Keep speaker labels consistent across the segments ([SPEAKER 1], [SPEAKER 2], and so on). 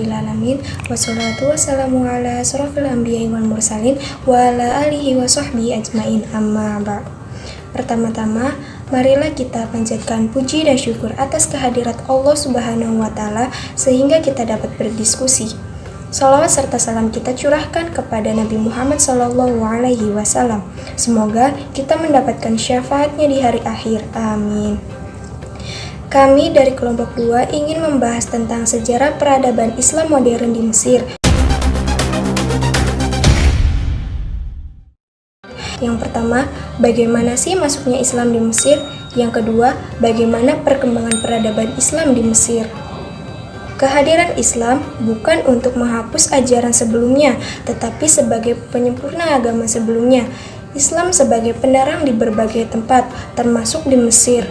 [SPEAKER 1] alamin. Wassalatu wassalamu ala asrofil anbiya'i wal mursalin wa ala alihi wa sahbihi ajmain, amma ba'd. Pertama-tama, marilah kita panjatkan puji dan syukur atas kehadirat Allah Subhanahu wa Ta'ala sehingga kita dapat berdiskusi. Salawat serta salam kita curahkan kepada Nabi Muhammad SAW. Semoga kita mendapatkan syafaatnya di hari akhir. Amin. Kami dari kelompok 2 ingin membahas tentang sejarah peradaban Islam modern di Mesir. Yang pertama, bagaimana sih masuknya Islam di Mesir? Yang kedua, bagaimana perkembangan peradaban Islam di Mesir? Kehadiran Islam bukan untuk menghapus ajaran sebelumnya, tetapi sebagai penyempurna agama sebelumnya. Islam sebagai penerang di berbagai tempat, termasuk di Mesir.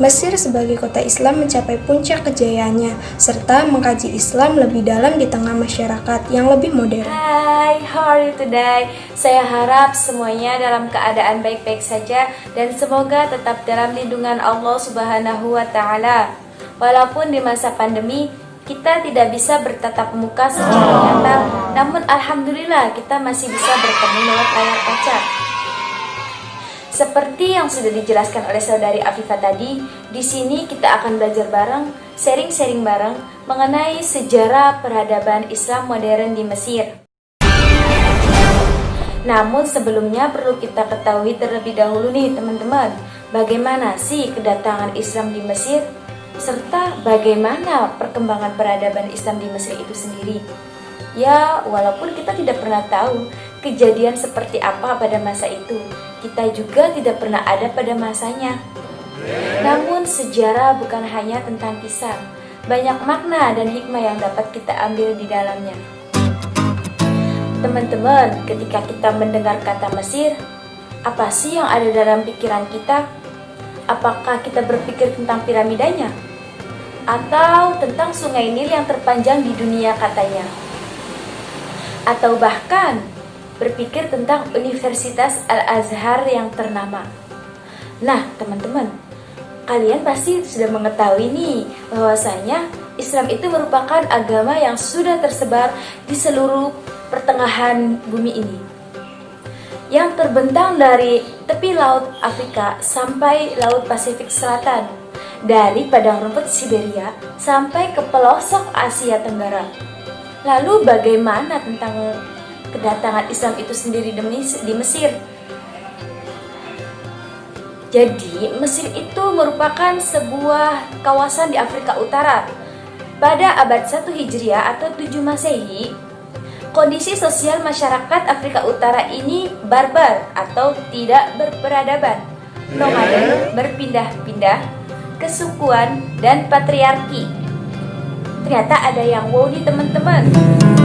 [SPEAKER 1] Mesir sebagai kota Islam mencapai puncak kejayaannya, serta mengkaji Islam lebih dalam di tengah masyarakat yang lebih modern.
[SPEAKER 2] Hai, how are you today? Saya harap semuanya dalam keadaan baik-baik saja dan semoga tetap dalam lindungan Allah Subhanahu wa Ta'ala. Walaupun di masa pandemi kita tidak bisa bertatap muka secara nyata, namun alhamdulillah kita masih bisa bertemu lewat layar kaca. Seperti yang sudah dijelaskan oleh saudari Afifah tadi, di sini kita akan belajar bareng, sharing-sharing bareng mengenai sejarah peradaban Islam modern di Mesir. Namun sebelumnya perlu kita ketahui terlebih dahulu nih teman-teman, bagaimana sih kedatangan Islam di Mesir? Serta bagaimana perkembangan peradaban Islam di Mesir itu sendiri. Ya, walaupun kita tidak pernah tahu kejadian seperti apa pada masa itu, kita juga tidak pernah ada pada masanya. Namun sejarah bukan hanya tentang kisah, banyak makna dan hikmah yang dapat kita ambil di dalamnya. Teman-teman, ketika kita mendengar kata Mesir, apa sih yang ada dalam pikiran kita? Apakah kita berpikir tentang piramidanya? Atau tentang sungai Nil yang terpanjang di dunia katanya? Atau bahkan berpikir tentang Universitas Al-Azhar yang ternama? Nah teman-teman, kalian pasti sudah mengetahui nih bahwasanya Islam itu merupakan agama yang sudah tersebar di seluruh pertengahan bumi ini, yang terbentang dari tepi Laut Afrika sampai Laut Pasifik Selatan, dari padang rumput Siberia sampai ke pelosok Asia Tenggara. Lalu bagaimana tentang kedatangan Islam itu sendiri di Mesir? Jadi Mesir itu merupakan sebuah kawasan di Afrika Utara. Pada abad 1 Hijriah atau 7 Masehi, kondisi sosial masyarakat Afrika Utara ini barbar atau tidak berperadaban, nomaden, berpindah-pindah, kesukuan, dan patriarki. Ternyata ada yang wow nih teman-teman.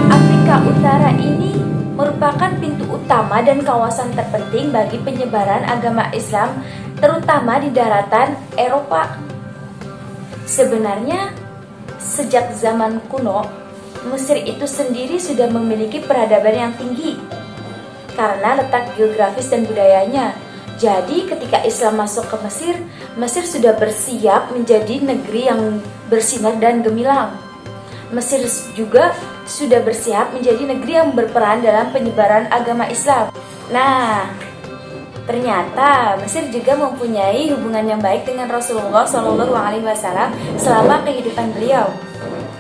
[SPEAKER 2] Afrika Utara ini merupakan pintu utama dan kawasan terpenting bagi penyebaran agama Islam, terutama di daratan Eropa. Sebenarnya, sejak zaman kuno, Mesir itu sendiri sudah memiliki peradaban yang tinggi karena letak geografis dan budayanya. Jadi ketika Islam masuk ke Mesir, Mesir sudah bersiap menjadi negeri yang bersinar dan gemilang. Mesir juga sudah bersiap menjadi negeri yang berperan dalam penyebaran agama Islam. Nah, ternyata Mesir juga mempunyai hubungan yang baik dengan Rasulullah SAW selama kehidupan beliau.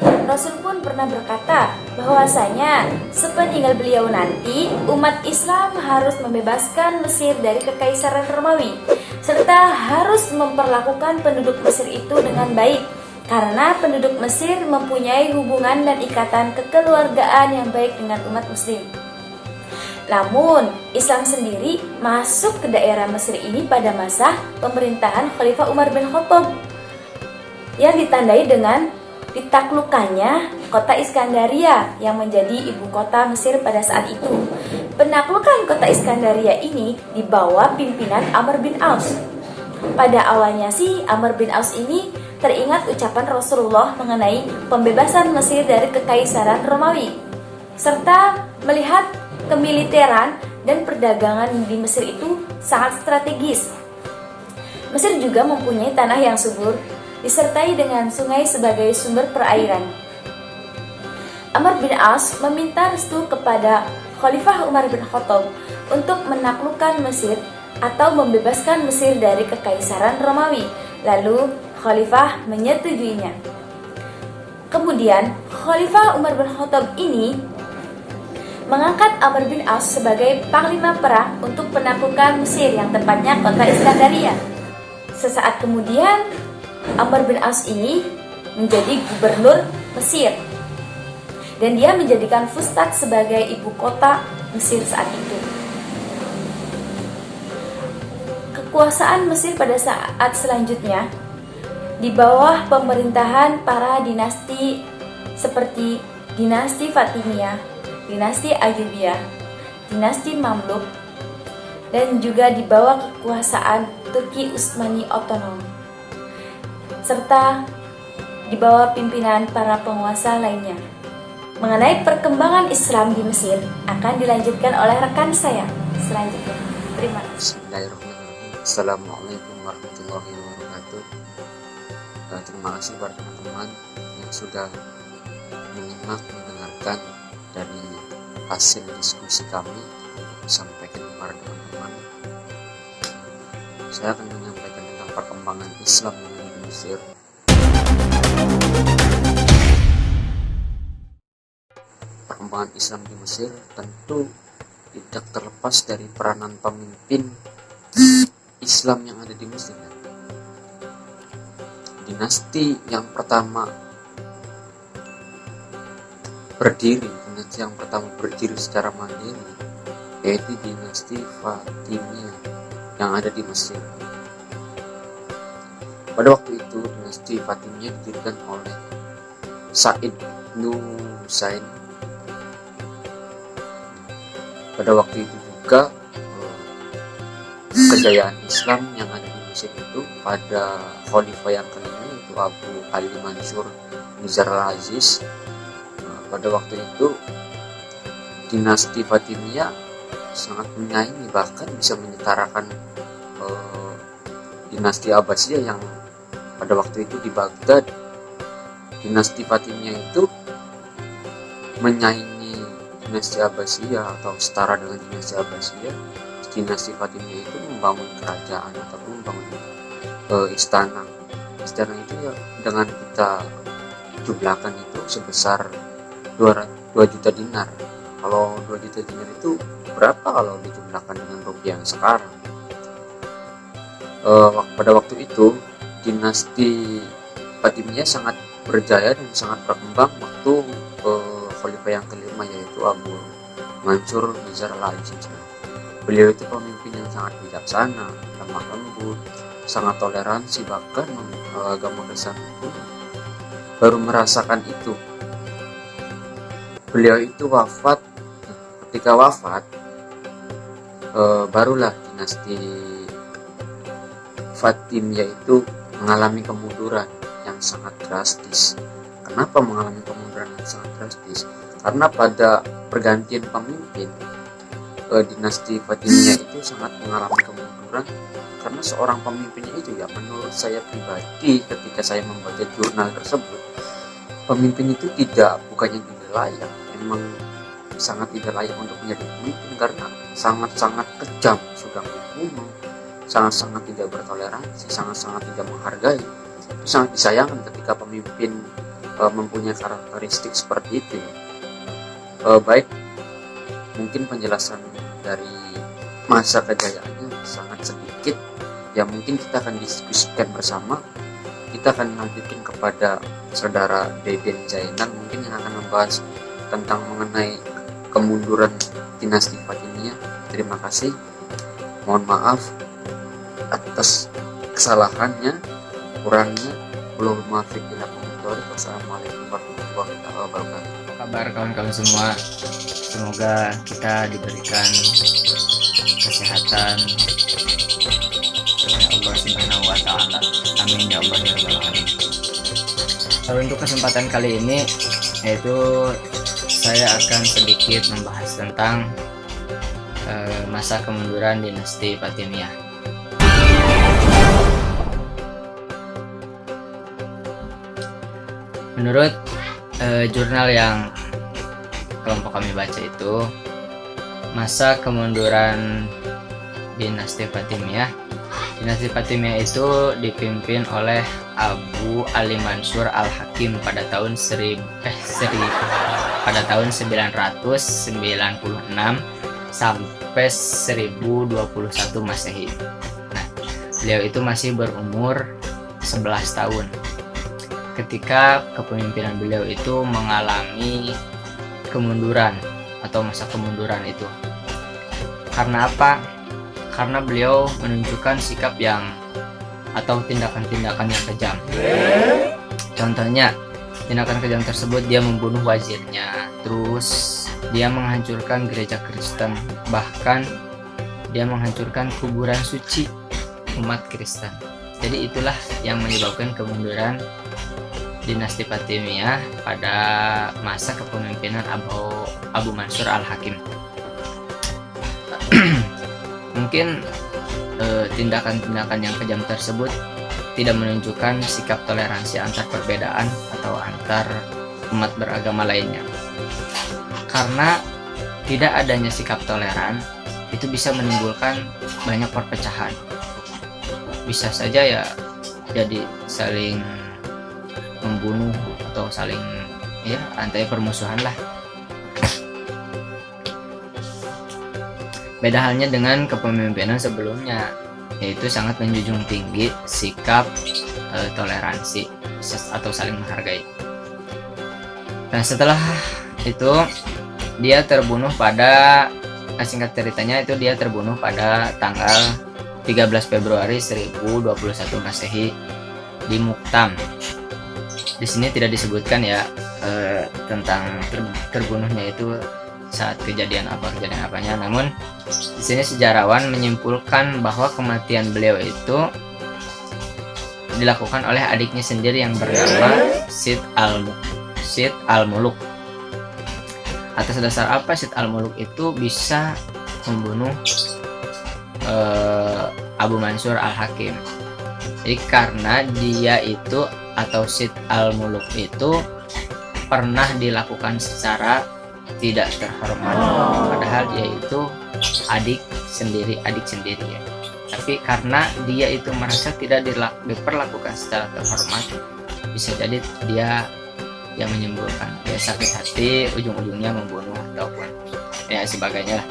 [SPEAKER 2] Rasul pun pernah berkata bahwasanya sepeninggal beliau nanti, umat Islam harus membebaskan Mesir dari kekaisaran Romawi, serta harus memperlakukan penduduk Mesir itu dengan baik, karena penduduk Mesir mempunyai hubungan dan ikatan kekeluargaan yang baik dengan umat Muslim. Namun, Islam sendiri masuk ke daerah Mesir ini pada masa pemerintahan Khalifah Umar bin Khattab, yang ditandai dengan ditaklukannya kota Iskandaria yang menjadi ibu kota Mesir pada saat itu. Penaklukan kota Iskandaria ini di bawah pimpinan Amr bin Aus. Pada awalnya sih Amr bin Aus ini teringat ucapan Rasulullah mengenai pembebasan Mesir dari kekaisaran Romawi, serta melihat kemiliteran dan perdagangan di Mesir itu sangat strategis. Mesir juga mempunyai tanah yang subur, disertai dengan sungai sebagai sumber perairan. Amr bin As meminta restu kepada Khalifah Umar bin Khattab untuk menaklukkan Mesir atau membebaskan Mesir dari kekaisaran Romawi. Lalu Khalifah menyetujuinya. Kemudian Khalifah Umar bin Khattab ini mengangkat Amr bin As sebagai panglima perang untuk menaklukkan Mesir, yang tepatnya kota Iskandaria. Sesaat kemudian Amr bin As ini menjadi gubernur Mesir, dan dia menjadikan Fustat sebagai ibu kota Mesir saat itu. Kekuasaan Mesir pada saat selanjutnya di bawah pemerintahan para dinasti seperti dinasti Fatimiyah, dinasti Ayyubiyah, dinasti Mamluk, dan juga di bawah kekuasaan Turki Utsmani otonom, serta di bawah pimpinan para penguasa lainnya. Mengenai perkembangan Islam di Mesir akan dilanjutkan oleh rekan saya selanjutnya. Terima kasih.
[SPEAKER 3] Bismillahirrahmanirrahim. Assalamualaikum warahmatullahi wabarakatuh. Terima kasih para teman-teman yang sudah mendengarkan dari hasil diskusi kami disampaikan kepada teman-teman. Saya akan menyampaikan tentang perkembangan Islam yang ada di Mesir. Perkembangan Islam di Mesir tentu tidak terlepas dari peranan pemimpin Islam yang ada di Mesir. Dinasti yang pertama berdiri secara mandiri yaitu dinasti Fatimiyah yang ada di Mesir. Pada waktu itu dinasti Fatimiyah didirikan oleh Said bin Husain. Pada waktu itu juga kejayaan Islam yang ada di Mesir itu pada khalifah yang kelima, yaitu Abu Ali Mansur Nizar al-Aziz. Pada waktu itu dinasti Fatimiyah sangat menyaingi, bahkan bisa menyetarakan dinasti Abbasiyah yang pada waktu itu di Baghdad. Dinasti Fatimiyah itu menyaingi dinasti Abbasiyah atau setara dengan dinasti Abbasiyah. Dinasti Fatimiyah itu membangun kerajaan ataupun membangun istana. Istana itu ya dengan kita jumlahkan itu sebesar 2 juta dinar. Kalau 2 juta dinar itu berapa kalau dijumlahkan dengan rupiah yang sekarang? Pada waktu itu dinasti Fatimiyah sangat berjaya dan sangat berkembang waktu khalifah yang kelima, yaitu Abu Mansur Nizar al-Aziz. Beliau itu pemimpin yang sangat bijaksana, lemah lembut, sangat toleransi, bahkan agama Islam itu baru merasakan itu. Beliau itu wafat. Ketika wafat, barulah dinasti Fatimiyah itu mengalami kemunduran yang sangat drastis. Kenapa mengalami kemunduran yang sangat drastis? Karena pada pergantian pemimpin, dinasti Fatimiyah itu sangat mengalami kemunduran karena seorang pemimpinnya itu, ya menurut saya pribadi ketika saya membaca jurnal tersebut, pemimpin itu bukannya tidak layak, memang sangat tidak layak untuk menjadi pemimpin karena sangat-sangat kejam, sudah membunuh, sangat-sangat tidak bertoleransi, sangat-sangat tidak menghargai. Itu sangat disayangkan ketika pemimpin mempunyai karakteristik seperti itu. Baik, mungkin penjelasan dari masa kejayaannya sangat sedikit, ya mungkin kita akan diskusikan bersama. Kita akan lanjutkan kepada saudara Deden Zainal mungkin yang akan membahas tentang mengenai kemunduran dinasti Fatimiyah. Terima kasih, mohon maaf atas kesalahannya, kurangnya. Belum maafin bila komentar. Wassalamualaikum warahmatullahi wabarakatuh.
[SPEAKER 4] Apa kabar kawan-kawan semua? Semoga kita diberikan kesehatan oleh Allah Subhanahu wa Ta'ala. Amin ya Allah ya Rabbal Alamin. Untuk kesempatan kali ini, yaitu saya akan sedikit membahas tentang masa kemunduran dinasti Fatimiyah. Menurut jurnal yang kelompok kami baca itu masa kemunduran dinasti Fatimiyah. Dinasti Fatimiyah itu dipimpin oleh Abu Ali Mansur Al-Hakim pada tahun 996 sampai 1021 Masehi. Nah, beliau itu masih berumur 11 tahun ketika kepemimpinan beliau itu mengalami kemunduran atau masa kemunduran itu. Karena apa? Karena beliau menunjukkan sikap yang atau tindakan-tindakan yang kejam. Contohnya, tindakan kejam tersebut dia membunuh wazirnya, terus dia menghancurkan gereja Kristen, bahkan dia menghancurkan kuburan suci umat Kristen. Jadi itulah yang menyebabkan kemunduran dinasti Fatimiyah pada masa kepemimpinan Abu Mansur Al-Hakim. Mungkin tindakan-tindakan yang kejam tersebut tidak menunjukkan sikap toleransi antar perbedaan atau antar umat beragama lainnya. Karena tidak adanya sikap toleran itu bisa menimbulkan banyak perpecahan. Bisa saja ya jadi saling membunuh atau saling antai permusuhan lah. Beda halnya dengan kepemimpinan sebelumnya, yaitu sangat menjunjung tinggi sikap toleransi atau saling menghargai. Nah, setelah itu dia terbunuh pada singkat ceritanya itu dia terbunuh pada tanggal 13 Februari 1021 Masehi di Muktam. Di sini tidak disebutkan ya tentang terbunuhnya itu saat kejadian apanya, namun di sini sejarawan menyimpulkan bahwa kematian beliau itu dilakukan oleh adiknya sendiri yang bernama Syed Al-Muluk. Atas dasar apa Syed Al-Muluk itu bisa membunuh Abu Mansur Al-Hakim? Jadi karena dia itu atau Syed Al-Muluk itu pernah dilakukan secara tidak terhormat, padahal dia itu adik sendiri ya. Tapi karena dia itu merasa tidak diperlakukan secara terhormat, bisa jadi dia yang menimbulkan dia sakit hati, ujung-ujungnya membunuh ataupun ya sebagainya lah.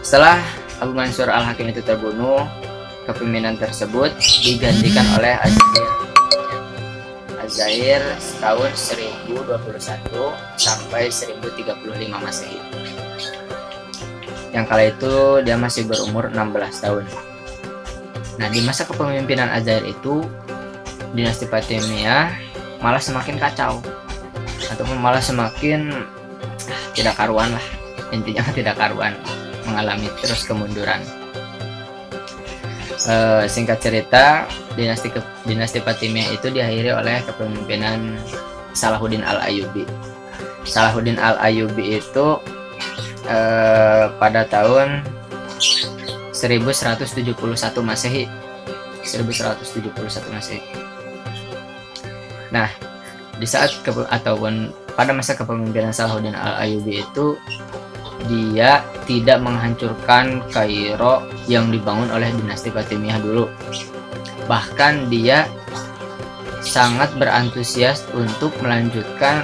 [SPEAKER 4] Setelah Abu Mansur Al-Hakim itu terbunuh, kepemimpinan tersebut digantikan oleh Az-Zahir tahun 1021 sampai 1035 Masehi. Yang kala itu dia masih berumur 16 tahun. Nah, di masa kepemimpinan Az-Zahir itu dinasti Fatimiyah malah semakin kacau ataupun malah semakin tidak karuan lah. Intinya tidak karuan, mengalami terus kemunduran. Singkat cerita, dinasti Fatimiyah itu diakhiri oleh kepemimpinan Salahuddin Al-Ayyubi. Salahuddin Al-Ayyubi itu pada tahun 1171 Masehi. 1171 Masehi. Nah, di saat ataupun pada masa kepemimpinan Salahuddin Al-Ayyubi itu dia tidak menghancurkan Kairo yang dibangun oleh dinasti Fatimiyah dulu. Bahkan dia sangat berantusias untuk melanjutkan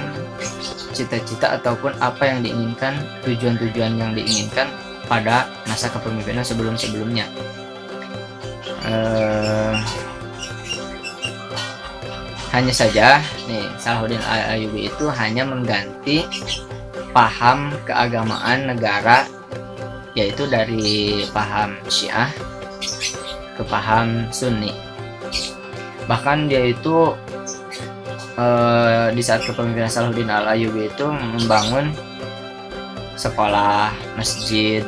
[SPEAKER 4] cita-cita ataupun apa yang diinginkan, tujuan-tujuan yang diinginkan pada masa kepemimpinan sebelum-sebelumnya. Hanya saja nih Salahuddin Al-Ayyubi itu hanya mengganti paham keagamaan negara, yaitu dari paham Syiah ke paham Sunni. Bahkan dia itu di saat kepemimpinan Salahuddin Al-Ayyubi itu membangun sekolah, masjid,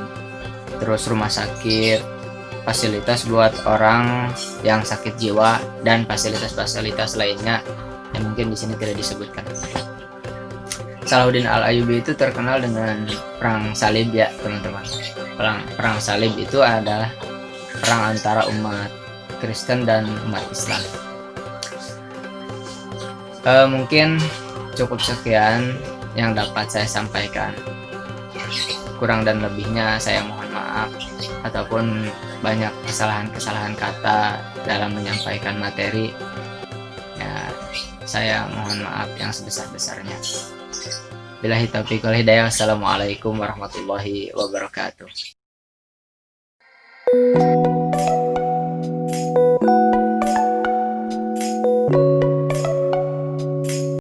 [SPEAKER 4] terus rumah sakit, fasilitas buat orang yang sakit jiwa, dan fasilitas-fasilitas lainnya yang mungkin di sini tidak disebutkan. Salahuddin Al-Ayyubi itu terkenal dengan perang salib ya teman-teman. Perang salib itu adalah perang antara umat Kristen dan umat Islam. Mungkin cukup sekian yang dapat saya sampaikan. Kurang dan lebihnya saya mohon maaf, ataupun banyak kesalahan-kesalahan kata dalam menyampaikan materi. Ya, saya mohon maaf yang sebesar-besarnya. Billahi taufiq wal hidayah. Assalamualaikum warahmatullahi wabarakatuh.